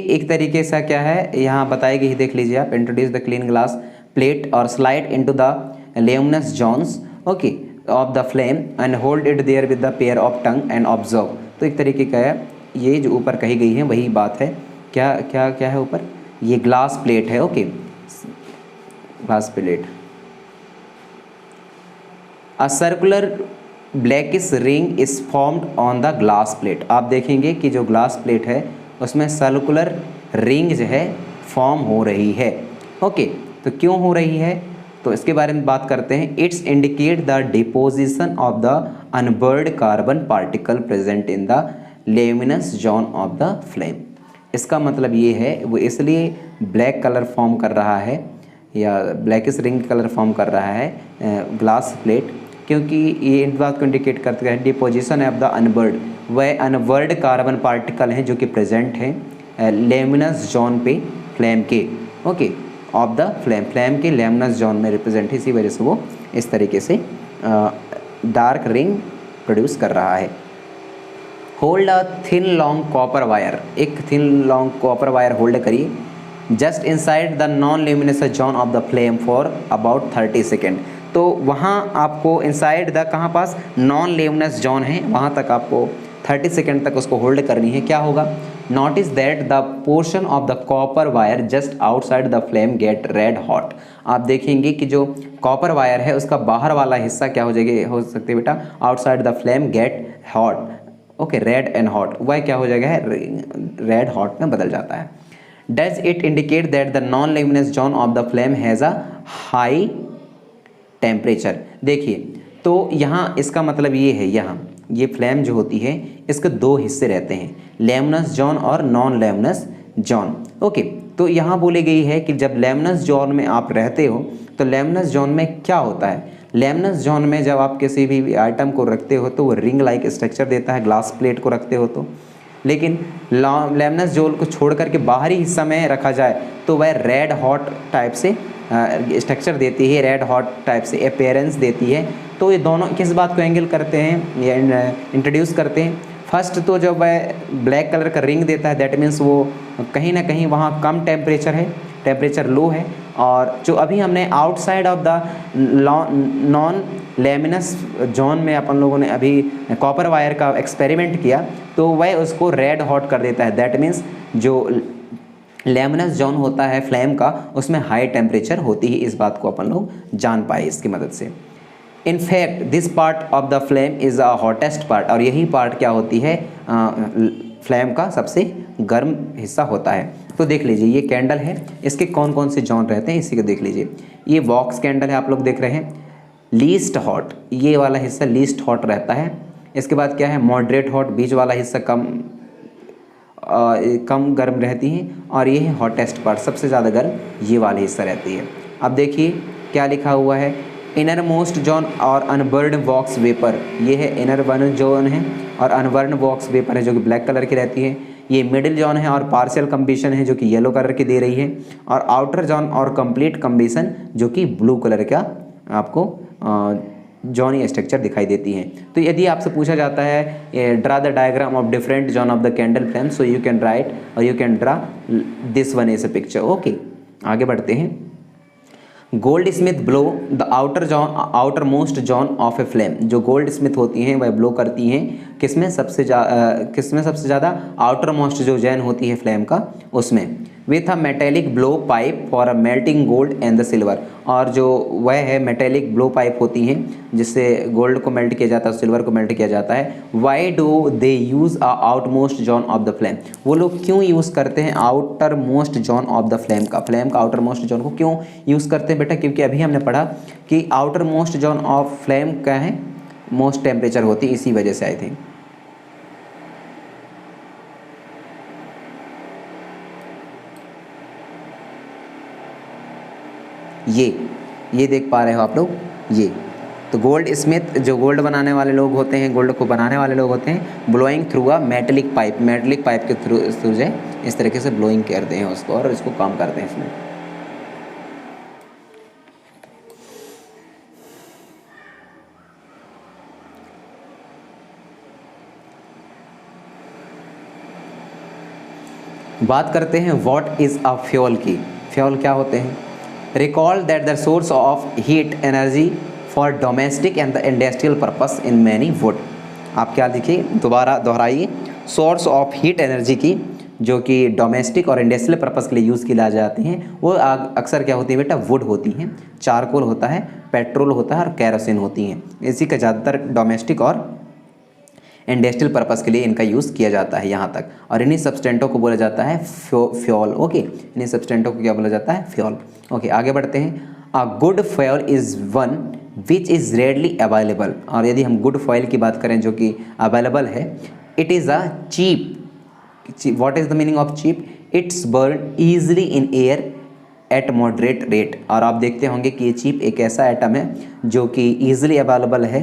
एक तरीके से क्या है यहाँ बताई गई, देख लीजिए आप। Introduce the clean glass plate और slide into the luminous zones okay of the flame and hold it there with the pair of tong and observe. तो एक तरीके का है, ये जो ऊपर कही गई है वही बात है। क्या क्या क्या है ऊपर, ये ग्लास प्लेट है okay, glass plate. A circular blackish ring is formed on the glass plate. आप देखेंगे कि जो ग्लास प्लेट है उसमें सर्कुलर रिंग जो है फॉर्म हो रही है ओके। तो क्यों हो रही है, तो इसके बारे में बात करते हैं। It's indicate the deposition of the unburned carbon particle present in the luminous zone of the flame. इसका मतलब ये है, वो इसलिए ब्लैक कलर फॉर्म कर रहा है या ब्लैकिश रिंग कलर फॉर्म कर रहा है ग्लास प्लेट, क्योंकि ये इस बात को इंडिकेट करते हैं डिपोजिशन ऑफ द अनबर्ड, वह अनबर्ड कार्बन पार्टिकल हैं जो कि प्रेजेंट हैं लेमिनस जोन पे फ्लेम के okay of the flame, flame के लेमिनस जोन में रिप्रेजेंट है, इसी वजह से वो इस तरीके से डार्क रिंग प्रोड्यूस कर रहा है। Hold a thin long copper wire, एक thin long copper wire hold करिए just inside the non luminous zone of the flame for about 30 second. तो वहाँ आपको इनसाइड द कहाँ पास नॉन ल्यूमिनस जोन है, वहाँ तक आपको 30 सेकेंड तक उसको होल्ड करनी है। क्या होगा, notice that the portion of the copper wire just outside the flame get red hot. आप देखेंगे कि जो कॉपर वायर है उसका बाहर वाला हिस्सा क्या हो जाएगा, हो सकती है बेटा outside the flame get hot okay, red and hot, वह क्या हो जाएगा है रेड हॉट में बदल जाता है। Does it indicate that the non luminous zone of the flame has a high temperature. देखिए तो यहाँ इसका मतलब ये है, यहाँ ये फ्लेम जो होती है इसके दो हिस्से रहते हैं, लेमिनस जोन और नॉन लेमिनस जोन ओके। तो यहाँ बोली गई है कि जब लेमिनस जोन में आप रहते हो तो लेमिनस जोन में क्या होता है, लेमिनस जोन में जब आप किसी भी आइटम को रखते हो तो वो रिंग लाइक स्ट्रक्चर देता है, ग्लास प्लेट को रखते हो तो। लेकिन लेमिनस जोन को छोड़ करके बाहरी हिस्सा में रखा जाए तो वह रेड हॉट टाइप से स्ट्रक्चर देती है, रेड हॉट टाइप से अपेयरेंस देती है। तो ये दोनों किस बात को एंगल करते हैं या इंट्रोड्यूस करते हैं, फर्स्ट तो जब वह ब्लैक कलर का रिंग देता है दैट मीन्स वो कहीं ना कहीं वहाँ कम टेम्परेचर है, टेम्परेचर लो है। और जो अभी हमने outside of the non luminous zone में अपन लोगों ने अभी कॉपर वायर का एक्सपेरिमेंट किया तो वह उसको रेड हॉट कर देता है। दैट मीन्स जो लेमिनस जोन होता है फ्लेम का उसमें हाई टेम्परेचर होती है, इस बात को अपन लोग जान पाए इसकी मदद से। In fact this part of the flame is a hottest part, और यही पार्ट क्या होती है फ्लेम का सबसे गर्म हिस्सा होता है। तो देख लीजिए ये कैंडल है, इसके कौन कौन से जोन रहते हैं इसी को देख लीजिए। ये वॉक्स कैंडल है, आप लोग देख रहे हैं, लीस्ट हॉट ये वाला हिस्सा लीस्ट हॉट रहता है। इसके बाद क्या है मॉडरेट हॉट, बीच वाला हिस्सा कम गर्म रहती हैं, और ये है हॉटेस्ट पार्ट सबसे ज़्यादा गर्म ये वाली हिस्सा रहती है। अब देखिए क्या लिखा हुआ है, इनर मोस्ट जोन और अनबर्न वॉक्स वेपर, ये है इनर बर्न जोन है और अनबर्न वॉक्स वेपर है जो कि ब्लैक कलर की रहती है। ये मिडिल जोन है और पार्शियल कम्बिशन है जो कि येलो कलर की दे रही है, और आउटर जोन और कंप्लीट कम्बिशन जो कि ब्लू कलर का आपको जॉनी स्ट्रक्चर दिखाई देती हैं। तो यदि आपसे पूछा जाता है draw the diagram of different zone of the candle flame, so you can write और you can draw this one is a picture okay. आगे बढ़ते हैं। Goldsmith blow the outermost zone of a flame, जो goldsmith होती हैं वह blow करती हैं किसमें सबसे ज़्यादा आउटर मोस्ट जो जैन होती है फ्लेम का उसमें, with a metallic blow pipe for a melting gold and the silver, और जो वह है मेटेलिक ब्लो पाइप होती हैं जिससे गोल्ड को मेल्ट किया जाता है, सिल्वर को मेल्ट किया जाता है। Why do they use a out most zone of the flame, वो लोग क्यों यूज़ करते हैं outer most zone of the flame का, फ्लेम का आउटर मोस्ट जोन को क्यों यूज़ करते हैं बेटा, क्योंकि अभी हमने पढ़ा कि outer most zone of flame क्या है मोस्ट टेम्परेचर होती है, इसी वजह से आई थिंक। ये देख पा रहे हो आप लोग, ये तो गोल्ड स्मिथ जो गोल्ड बनाने वाले लोग होते हैं, गोल्ड को बनाने वाले लोग होते हैं, blowing through a metallic pipe के थ्रू जो है इस तरीके से ब्लोइंग करते हैं उसको और इसको काम करते हैं इसमें। बात करते हैं व्हाट इज़ अ फ्यूल की। फ्यूल क्या होते हैं? Recall that the source of heat energy for domestic and the industrial purpose in many would. आप क्या लिखिए, दोबारा दोहराइए, सोर्स ऑफ हीट एनर्जी की जो कि डोमेस्टिक और इंडस्ट्रियल पर्पस के लिए यूज़ की जाती हैं वो अक्सर क्या होती है बेटा? वुड होती हैं, चारकोल होता है, पेट्रोल होता है और केरोसिन होती हैं। इसी का ज़्यादातर डोमेस्टिक और इंडस्ट्रियल पर्पस के लिए इनका यूज़ किया जाता है यहाँ तक। और इन्हीं सब्सटेंटों को बोला जाता है फ्यूल। ओके, इन्हीं सब्सटेंटों को क्या बोला जाता है? फ्यूल। ओके, आगे बढ़ते हैं। A good fuel is one which is readily available. और यदि हम गुड फ्यूल की बात करें जो कि अवेलेबल है, it is a cheap. What is the meaning of cheap? It's burn easily in air at moderate rate. और आप देखते होंगे कि ये चीप एक ऐसा आइटम है जो कि ईजिली अवेलेबल है,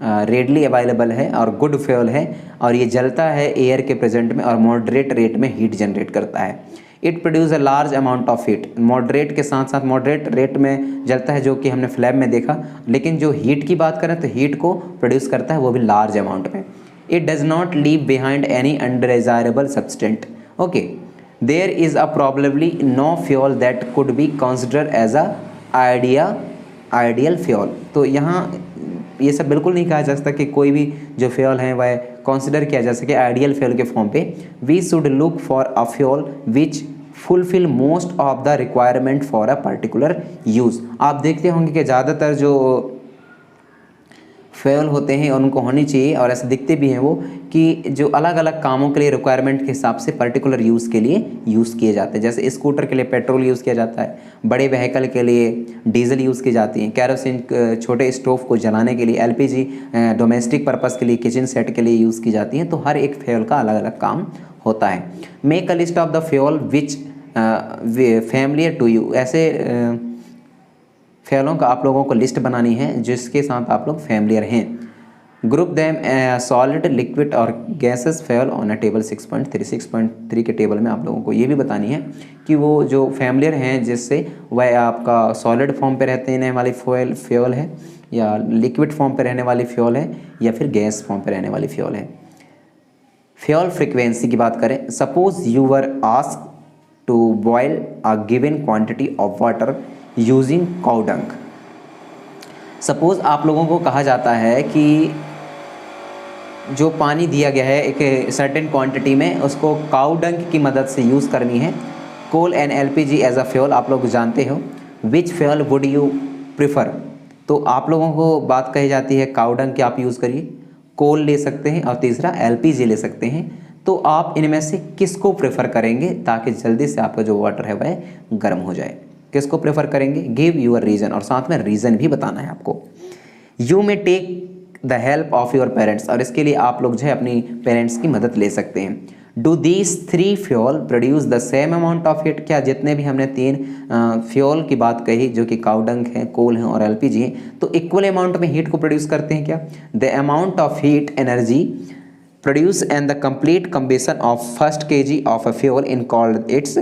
रेडली अवेलेबल है और गुड फ्यूल है, और ये जलता है एयर के प्रेजेंट में और मॉडरेट रेट में हीट जनरेट करता है। It produce a large amount of heat. Moderate के साथ साथ मॉडरेट रेट में जलता है जो कि हमने फ्लैम में देखा, लेकिन जो हीट की बात करें तो हीट को प्रोड्यूस करता है वो भी लार्ज अमाउंट में। It does not leave behind any undesirable substance. Okay, there is a probably no fuel that could be consider as a ideal fuel. तो यहाँ ये सब बिल्कुल नहीं कहा जा सकता कि कोई भी जो फ्यूल है वह कंसिडर किया जा सके आइडियल फ्यूल के फॉर्म पे। We should look for a fuel which fulfil most of the requirement for a particular use. आप देखते होंगे कि ज़्यादातर जो फ्यूल होते हैं उनको होनी चाहिए, और ऐसे दिखते भी हैं वो, कि जो अलग अलग कामों के लिए रिक्वायरमेंट के हिसाब से पर्टिकुलर यूज़ के लिए यूज़ किए जाते हैं। जैसे स्कूटर के लिए पेट्रोल यूज़ किया जाता है, बड़े व्हीकल के लिए डीजल यूज़ की जाती है, कैरोसिन छोटे स्टोव को जलाने के लिए, एलपीजी डोमेस्टिक पर्पज़ के लिए, किचन सेट के लिए यूज़ की जाती है। तो हर एक फ्यूल का अलग अलग काम होता है। Make a list of the fuel which familiar to you. ऐसे फ्यूलों का आप लोगों को लिस्ट बनानी है जिसके साथ आप लोग फैमिलियर हैं। ग्रुप दैम सॉलिड, लिक्विड और gases fuel on a table 6.3। 6.3 के टेबल में आप लोगों को ये भी बतानी है कि वो जो फैमिलियर हैं जिससे वह आपका सॉलिड फॉर्म पे रहने वाली फ्यूल है, या लिक्विड फॉर्म पे रहने वाली फ्यूल है, या फिर गैस फॉर्म पे रहने वाली फ्यूल है। फ्यूल फ्रीक्वेंसी की बात करें, suppose you were asked to boil a given quantity of water using cow dung. Suppose आप लोगों को कहा जाता है कि जो पानी दिया गया है एक सर्टेन क्वांटिटी में, उसको काउ डंग की मदद से यूज़ करनी है। Coal and LPG as a fuel, आप लोग जानते हो। Which fuel would you prefer? तो आप लोगों को बात कही जाती है काउ डंग की आप यूज़ करिए, कोल ले सकते हैं और तीसरा एलपीजी ले सकते हैं। तो आप इनमें से किसको प्रेफर करेंगे ताकि जल्दी से आपका जो वाटर है वह गर्म हो जाए? किसको प्रेफर करेंगे? गिव यूर रीज़न, और साथ में रीज़न भी बताना है आपको। You may take the help of your parents, और इसके लिए आप लोग जो है अपनी पेरेंट्स की मदद ले सकते हैं। Do these 3 fuel produce the same amount of heat? क्या जितने भी हमने 3 फ्यूल की बात कही जो कि काउ डंग है, कोल है और एलपीजी है, तो इक्वल अमाउंट में हीट को प्रोड्यूस करते हैं क्या? The amount of heat energy produce and the complete combustion of first kg of a fuel in called its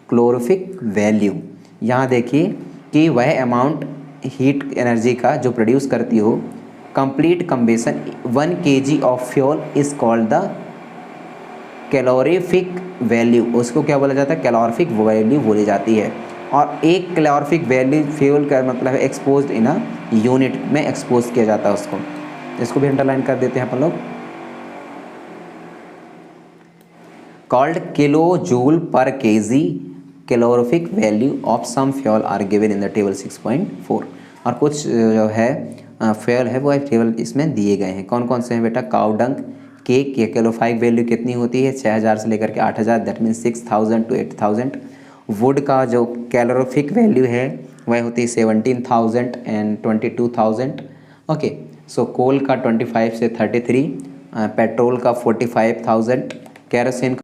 calorific value. यहाँ देखिए कि वह अमाउंट हीट एनर्जी का जो प्रोड्यूस करती हो, complete कम्बिशन 1 kg of fuel is called the calorific value. उसको क्या बोला जाता है? कैलोरीफिक वैल्यू बोली जाती है। और एक कैलोरीफिक वैल्यू फ्यूल का मतलब है एक्सपोज्ड इन अ यूनिट में एक्सपोज किया जाता है उसको। इसको भी अंडरलाइन कर देते हैं अपन लोग। Called kilo joule per KG calorific value of some fuel are given in the table 6.4। और कुछ जो है फ्यूल है वो टेबल इसमें दिए गए हैं। कौन कौन से हैं बेटा? काउ डंग केक की कैलोरीफिक वैल्यू कितनी होती है? 6000 से लेकर के 8000, दैट मीन्स 6000 to 8000। वुड का जो कैलोरीफिक वैल्यू है वह होती है 17,000 एंड 22,000। ओके, सो कोल का 25 से 33, पेट्रोल का 45,000, कैरोसिन